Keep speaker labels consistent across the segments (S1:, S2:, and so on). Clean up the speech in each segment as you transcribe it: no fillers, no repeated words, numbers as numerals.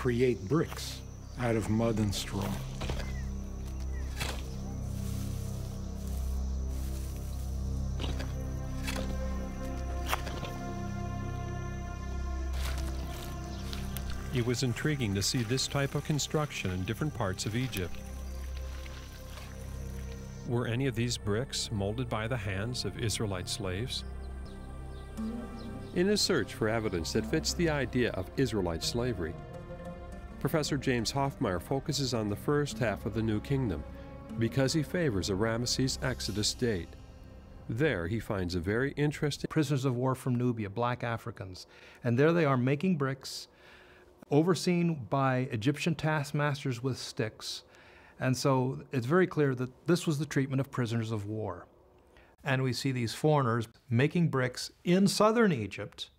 S1: create bricks out of mud and straw.
S2: It was intriguing to see this type of construction in different parts of Egypt. Were any of these bricks molded by the hands of Israelite slaves? In his search for evidence that fits the idea of Israelite slavery, Professor James Hoffmeyer focuses on the first half of the New Kingdom because he favors a Ramesses Exodus date. There he finds a very interesting
S3: prisoners of war from Nubia, black Africans, and there they are making bricks, overseen by Egyptian taskmasters with sticks. And so it's very clear that this was the treatment of prisoners of war. And we see these foreigners making bricks in southern Egypt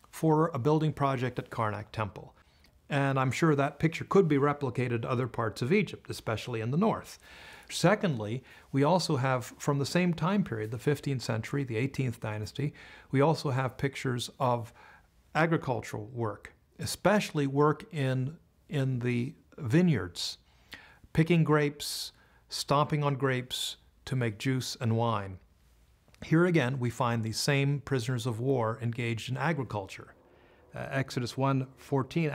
S3: for a building project at Karnak Temple. And I'm sure that picture could be replicated to other parts of Egypt, especially in the north. Secondly, we also have, from the same time period, the 15th century, the 18th dynasty, we also have pictures of agricultural work, especially work in the vineyards, picking grapes, stomping on grapes to make juice and wine. Here again, we find these same prisoners of war engaged in agriculture. Exodus 1:14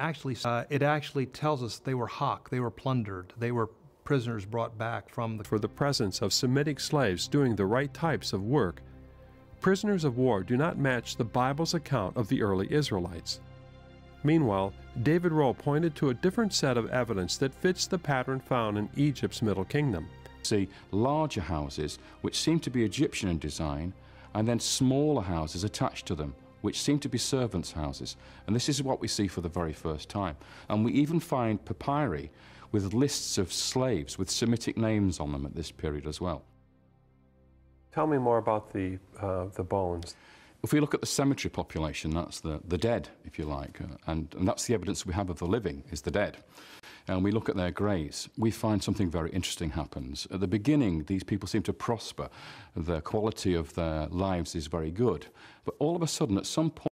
S3: actually tells us they were hawked, they were plundered, they were prisoners brought back from the...
S2: For the presence of Semitic slaves doing the right types of work, prisoners of war do not match the Bible's account of the early Israelites. Meanwhile, David Rowe pointed to a different set of evidence that fits the pattern found in Egypt's Middle Kingdom.
S4: See larger houses which seem to be Egyptian in design, and then smaller houses attached to them which seem to be servants' houses. And this is what we see for the very first time. And we even find papyri with lists of slaves with Semitic names on them at this period as well.
S2: Tell me more about the bones.
S4: If we look at the cemetery population, that's the dead, if you like, and that's the evidence we have of the living, is the dead. And we look at their graves, we find something very interesting happens. At the beginning, these people seem to prosper. The quality of their lives is very good. But all of a sudden, at some point,